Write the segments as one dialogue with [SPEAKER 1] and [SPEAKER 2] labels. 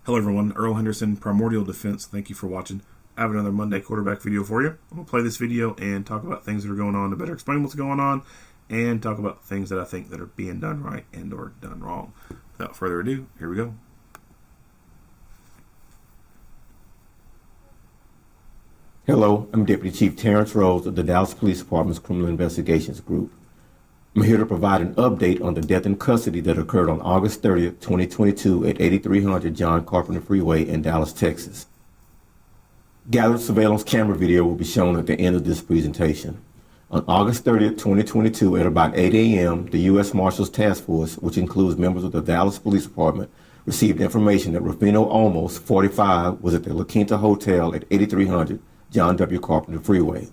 [SPEAKER 1] Hello everyone, Earl Henderson, Primordial Defense. Thank you for watching. I have another Monday quarterback video for you. I'm going to play this video and talk about things that are going on to better explain what's going on and talk about things that I think that are being done right and or done wrong. Without further ado, here we go.
[SPEAKER 2] Hello, I'm Deputy Chief Terrence Rose of the Dallas Police Department's Criminal Investigations Group. I'm here to provide an update on the death in custody that occurred on August 30th, 2022 at 8300 John Carpenter Freeway in Dallas, Texas. Gathered surveillance camera video will be shown at the end of this presentation. On August 30th, 2022 at about 8 a.m., the U.S. Marshals Task Force, which includes members of the Dallas Police Department, received information that Rufino Olmos, 45, was at the La Quinta Hotel at 8300 John W. Carpenter Freeway.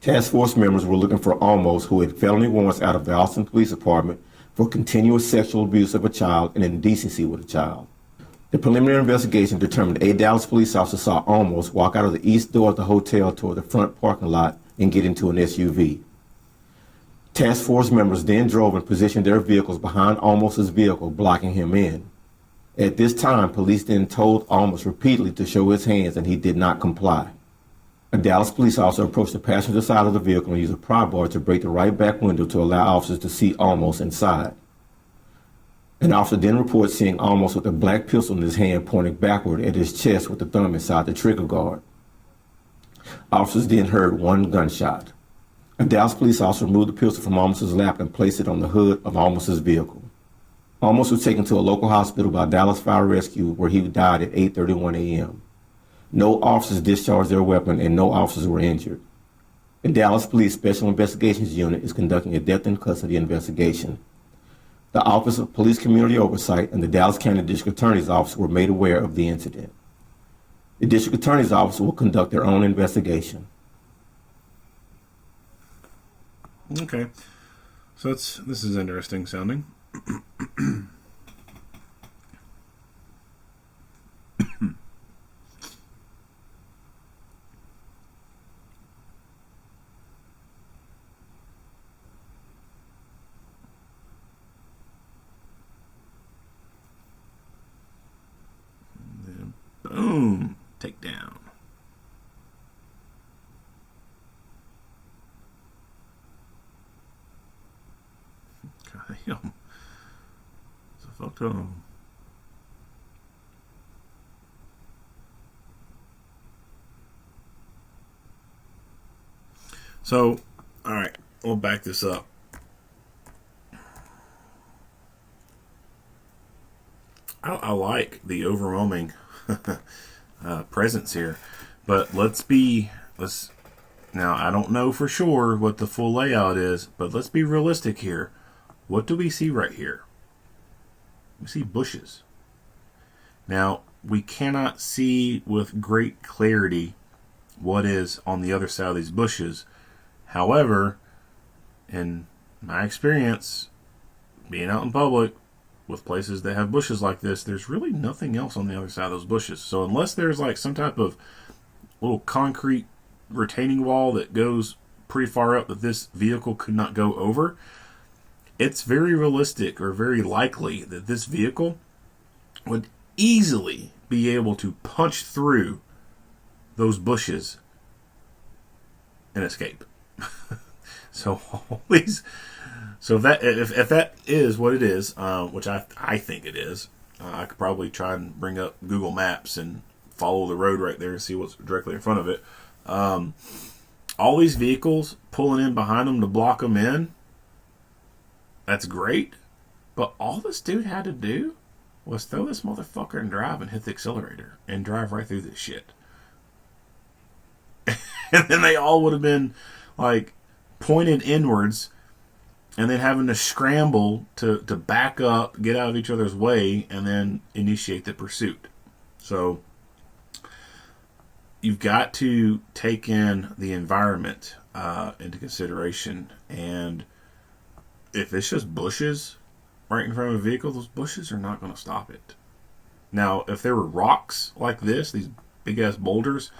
[SPEAKER 2] Task Force members were looking for Olmos, who had felony warrants out of the Austin Police Department for continuous sexual abuse of a child and indecency with a child. The preliminary investigation determined a Dallas police officer saw Olmos walk out of the east door of the hotel toward the front parking lot and get into an SUV. Task Force members then drove and positioned their vehicles behind Olmos' vehicle, blocking him in. At this time, police then told Olmos repeatedly to show his hands, and he did not comply. A Dallas police officer approached the passenger side of the vehicle and used a pry bar to break the right back window to allow officers to see Olmos inside. An officer then reported seeing Olmos with a black pistol in his hand pointing backward at his chest with the thumb inside the trigger guard. Officers then heard one gunshot. A Dallas police officer removed the pistol from Olmos' lap and placed it on the hood of Olmos' vehicle. Olmos was taken to a local hospital by Dallas Fire Rescue, where he died at 8:31 a.m. No officers discharged their weapon and no officers were injured. The Dallas Police Special Investigations Unit is conducting a death in custody investigation. The Office of Police Community Oversight and the Dallas County District Attorney's Office were made aware of the incident. The District Attorney's Office will conduct their own investigation.
[SPEAKER 1] Okay, so this is interesting sounding. Boom, takedown. Damn. So fucked up. So, all right, we'll back this up. I like the overwhelming presence here, but let's now, I don't know for sure what the full layout is, but let's be realistic here. What do we see right here? We see bushes. Now, we cannot see with great clarity what is on the other side of these bushes. However, in my experience, being out in public with places that have bushes like this, there's really nothing else on the other side of those bushes. So unless there's like some type of little concrete retaining wall that goes pretty far up that this vehicle could not go over, it's very realistic or very likely that this vehicle would easily be able to punch through those bushes and escape. So all these, so if that is what it is, which I think it is, I could probably try and bring up Google Maps and follow the road right there and see what's directly in front of it. All these vehicles pulling in behind them to block them in, that's great. But all this dude had to do was throw this motherfucker and drive and hit the accelerator and drive right through this shit. And then they all would have been like pointed inwards and then having to scramble to back up, get out of each other's way, and then initiate the pursuit. So you've got to take in the environment into consideration. And if it's just bushes right in front of a vehicle, those bushes are not going to stop it. Now, if there were rocks like this, these big-ass boulders,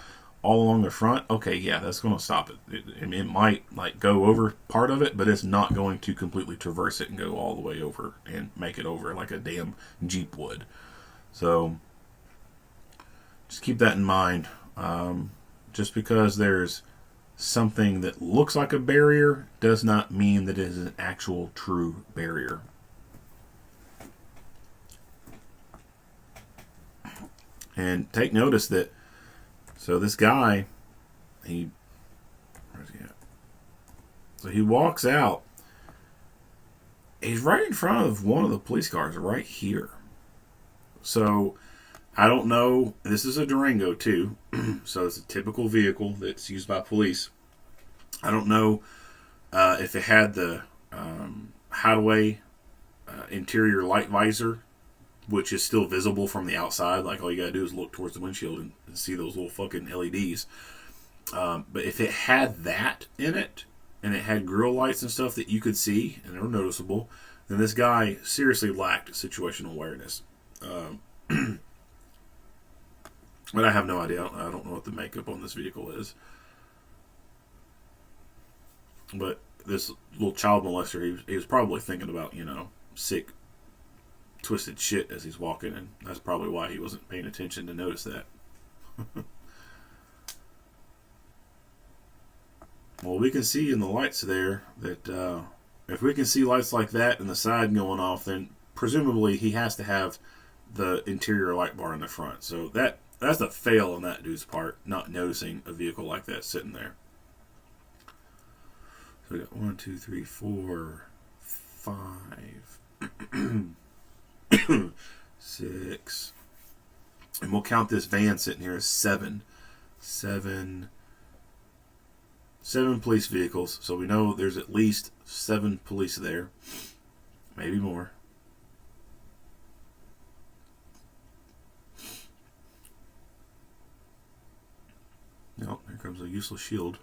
[SPEAKER 1] all along the front, okay, yeah, that's going to stop it. It might like go over part of it, but it's not going to completely traverse it and go all the way over and make it over like a damn Jeep would. So just keep that in mind. Just because there's something that looks like a barrier does not mean that it is an actual true barrier. And take notice that, so this guy, where's he at? So he walks out. He's right in front of one of the police cars, right here. So I don't know. This is a Durango too, so it's a typical vehicle that's used by police. I don't know if it had the hideaway interior light visor, which is still visible from the outside. Like, all you gotta do is look towards the windshield and see those little fucking LEDs. But if it had that in it, and it had grill lights and stuff that you could see and they were noticeable, then this guy seriously lacked situational awareness. But I have no idea. I don't know what the makeup on this vehicle is. But this little child molester, he was probably thinking about, sick, twisted shit as he's walking, and that's probably why he wasn't paying attention to notice that. Well, we can see in the lights there that if we can see lights like that in the side going off, then presumably he has to have the interior light bar in the front. So that's a fail on that dude's part, not noticing a vehicle like that sitting there. So we got 1, 2, 3, 4, 5, 6, and we'll count this van sitting here as 7 police vehicles. So we know there's at least 7 police there, maybe more. No, here comes a useless shield.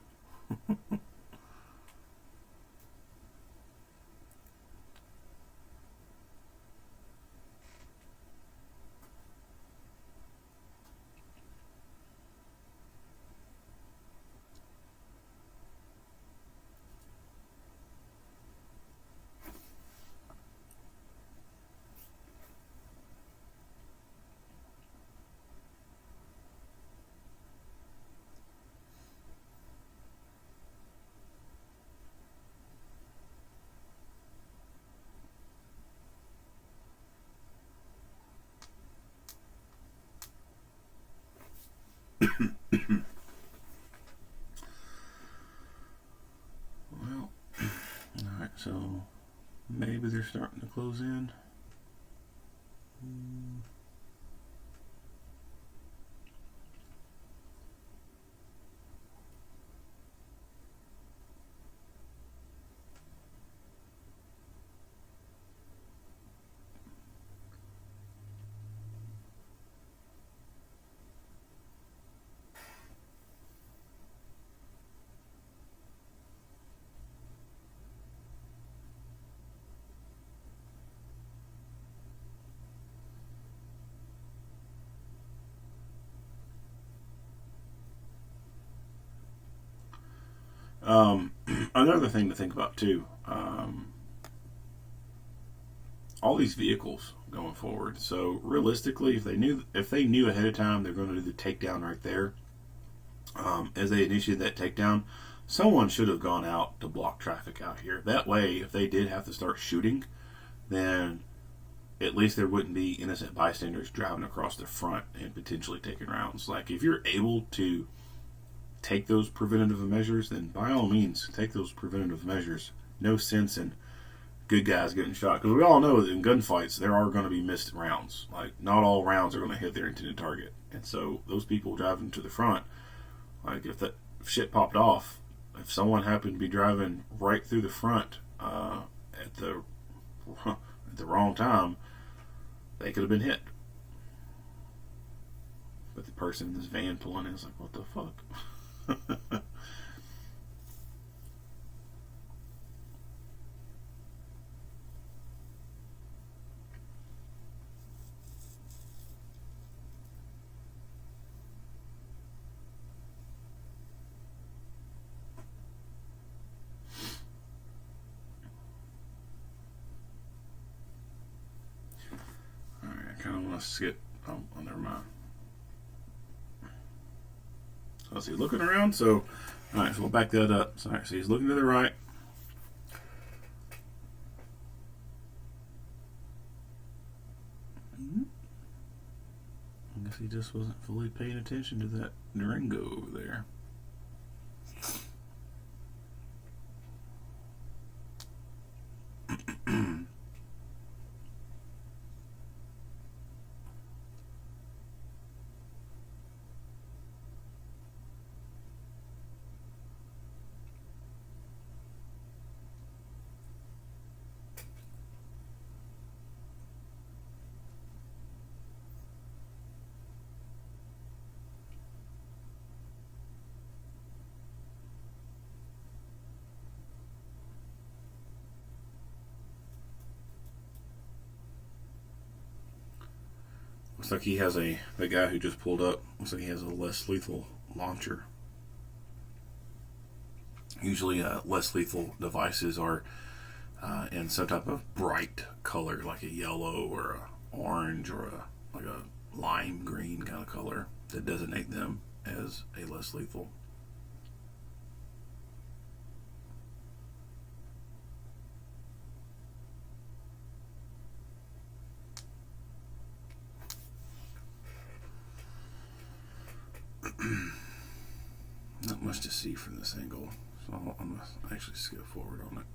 [SPEAKER 1] Well, alright, so maybe they're starting to close in. Another thing to think about too, all these vehicles going forward. So realistically, if they knew ahead of time they're going to do the takedown right there, as they initiated that takedown, someone should have gone out to block traffic out here. That way, if they did have to start shooting, then at least there wouldn't be innocent bystanders driving across the front and potentially taking rounds. Like, if you're able to take those preventative measures, then by all means take those preventative measures. No sense in good guys getting shot, because we all know that in gunfights there are going to be missed rounds. Like, not all rounds are going to hit their intended target, and so those people driving to the front, like, if shit popped off, if someone happened to be driving right through the front at the wrong time, they could have been hit. But the person in this van pulling in is like, what the fuck? Alright, I kind of want to skip. Oh, never mind. So he's looking around. So, all right, so we'll back that up. So, all right, so he's looking to the right. I guess he just wasn't fully paying attention to that Durango over there. Looks like he has the guy who just pulled up, looks like he has a less lethal launcher. Usually less lethal devices are in some type of bright color, like a yellow or a orange or like a lime green kind of color that designate them as a less lethal. Not much to see from this angle, so I'm going to actually skip forward on it.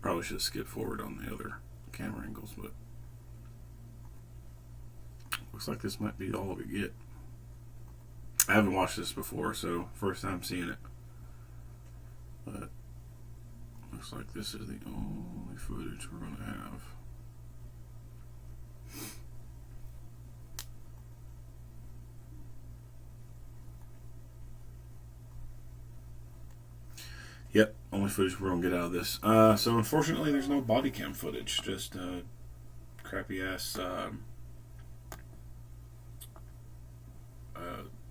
[SPEAKER 1] Probably should have skipped forward on the other camera angles, but looks like this might be all we get. I haven't watched this before, so first time seeing it. But looks like this is the only footage we're going to have. Yep, only footage we're going to get out of this. So unfortunately there's no body cam footage, just crappy ass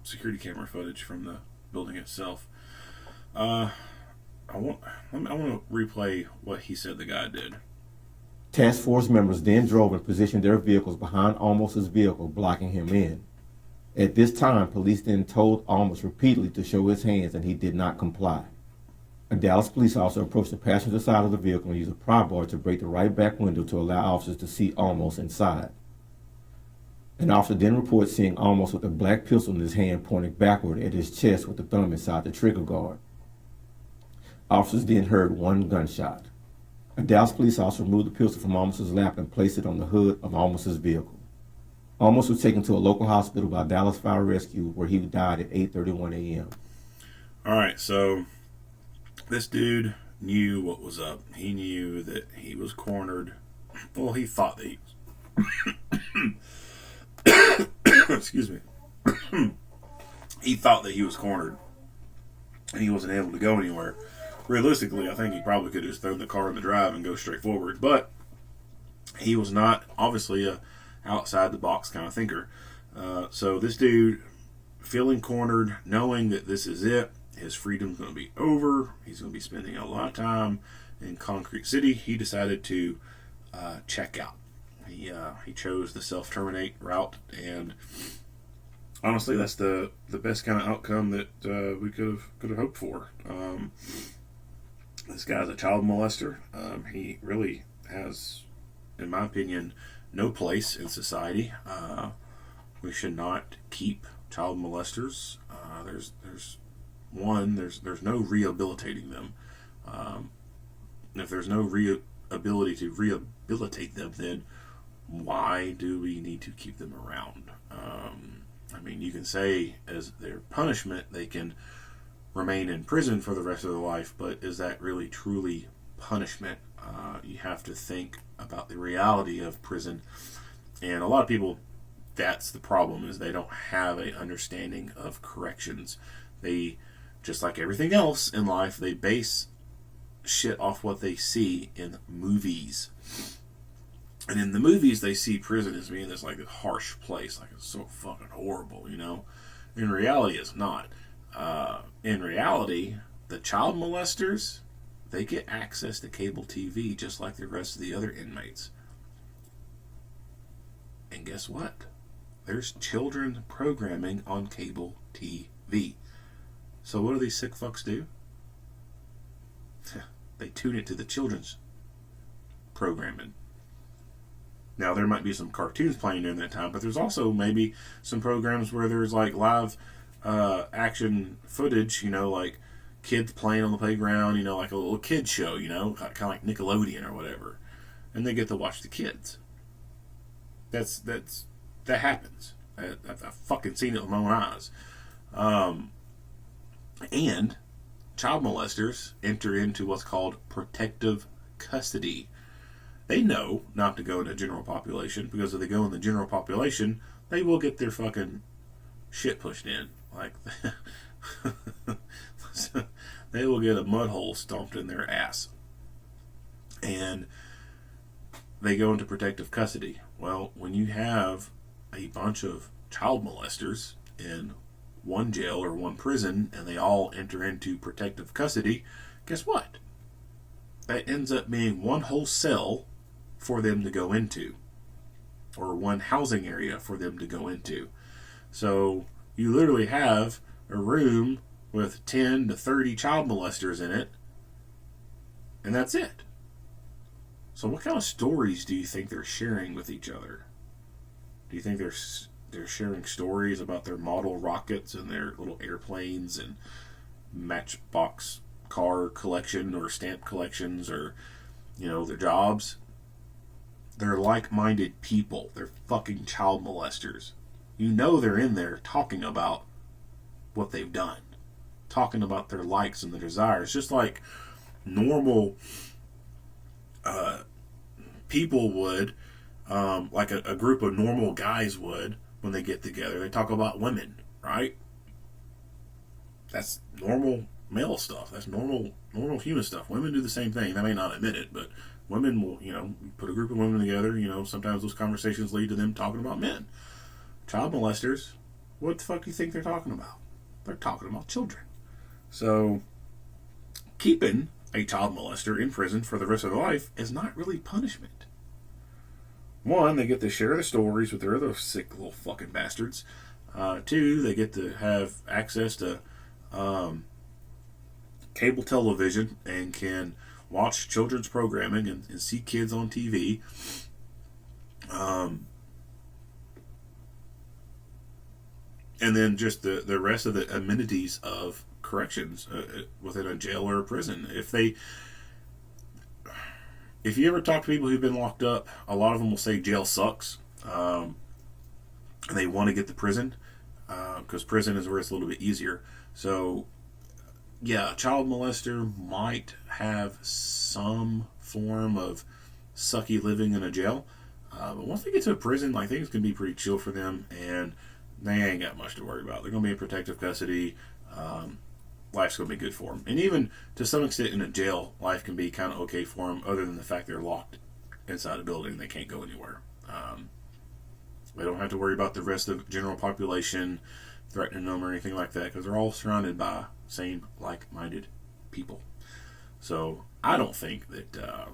[SPEAKER 1] security camera footage from the building itself. I want to replay what he said the guy did.
[SPEAKER 2] Task force members then drove and positioned their vehicles behind Olmos' vehicle, blocking him in. At this time, police then told Olmos repeatedly to show his hands, and he did not comply. A Dallas police officer approached the passenger side of the vehicle and used a pry bar to break the right back window to allow officers to see Olmos inside. An officer then reports seeing Olmos with a black pistol in his hand pointing backward at his chest with the thumb inside the trigger guard. Officers then heard one gunshot. A Dallas police officer removed the pistol from Olmos' lap and placed it on the hood of Olmos' vehicle. Olmos was taken to a local hospital by Dallas Fire Rescue, where he died at 8:31 a.m.
[SPEAKER 1] All right, so this dude knew what was up. He knew that he was cornered. Well, he thought that he was. Excuse me. He thought that he was cornered, and he wasn't able to go anywhere. Realistically, I think he probably could have just thrown the car in the drive and go straight forward, but he was not, obviously, a outside the box kind of thinker. So this dude, feeling cornered, knowing that this is it, his freedom's going to be over, he's going to be spending a lot of time in Concrete City, he decided to check out. He chose the self-terminate route, and honestly, that's the best kind of outcome that we could have hoped for. This guy's a child molester. He really has, in my opinion, no place in society. We should not keep child molesters. There's no rehabilitating them. If there's no ability to rehabilitate them, then why do we need to keep them around? I mean, you can say as their punishment they can remain in prison for the rest of their life, but is that really truly punishment? You have to think about the reality of prison, and a lot of people, that's the problem, is they don't have an understanding of corrections. They, just like everything else in life, they base shit off what they see in movies. And in the movies, they see prison as being this like a harsh place, like it's so fucking horrible, you know. In reality, it's not. In reality, the child molesters, they get access to cable TV just like the rest of the other inmates. And guess what? There's children programming on cable TV. TV. So what do these sick fucks do? They tune it to the children's programming. Now, there might be some cartoons playing during that time, but there's also maybe some programs where there's like live action footage, like kids playing on the playground, like a little kid show, kind of like Nickelodeon or whatever. And they get to watch the kids. That happens. I've fucking seen it with my own eyes. And child molesters enter into what's called protective custody. They know not to go in the general population, because if they go in the general population, they will get their fucking shit pushed in. Like, they will get a mud hole stomped in their ass. And they go into protective custody. Well, when you have a bunch of child molesters in one jail or one prison, and they all enter into protective custody, guess what? That ends up being one whole cell for them to go into, or one housing area for them to go into. So you literally have a room with 10 to 30 child molesters in it, and that's it. So what kind of stories do you think they're sharing with each other? Do you think they're sharing stories about their model rockets and their little airplanes and matchbox car collection or stamp collections, or their jobs? They're like-minded people. They're fucking child molesters. They're in there talking about what they've done, talking about their likes and their desires, just like normal people would, like a group of normal guys would when they get together. They talk about women, right? That's normal male stuff. That's normal human stuff. Women do the same thing. They may not admit it, but women will, put a group of women together. Sometimes those conversations lead to them talking about men. Child molesters, what the fuck do you think they're talking about? They're talking about children. So, keeping a child molester in prison for the rest of their life is not really punishment. One, they get to share the stories with their other sick little fucking bastards. Two, they get to have access to cable television and can watch children's programming and see kids on TV. And then just the rest of the amenities of corrections within a jail or a prison. If you ever talk to people who've been locked up, a lot of them will say jail sucks. And they want to get to prison because prison is where it's a little bit easier. So, yeah, a child molester might have some form of sucky living in a jail. But once they get to a prison, things can be pretty chill for them, and they ain't got much to worry about. They're going to be in protective custody. Life's going to be good for them. And even to some extent in a jail, life can be kind of okay for them, other than the fact they're locked inside a building and they can't go anywhere. They don't have to worry about the rest of the general population threatening them or anything like that, because they're all surrounded by same like-minded people. So I don't think that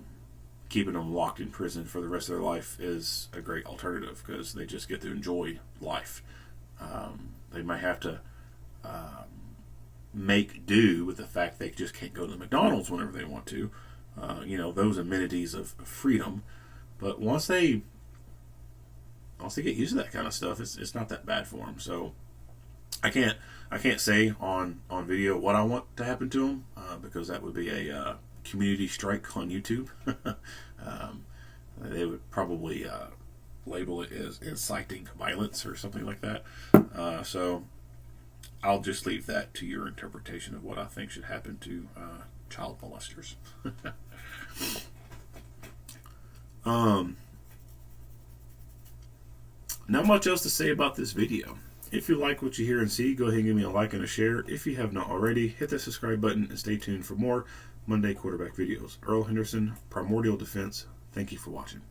[SPEAKER 1] keeping them locked in prison for the rest of their life is a great alternative, because they just get to enjoy life. They might have to make do with the fact they just can't go to the McDonald's whenever they want to. Those amenities of freedom. But once they get used to that kind of stuff, it's not that bad for them. So I can't say on video what I want to happen to them, because that would be a community strike on YouTube. They would probably label it as inciting violence or something like that. So I'll just leave that to your interpretation of what I think should happen to child molesters. Not much else to say about this video. If you like what you hear and see, go ahead and give me a like and a share. If you have not already, hit that subscribe button and stay tuned for more Monday quarterback videos. Earl Henderson, Primordial Defense. Thank you for watching.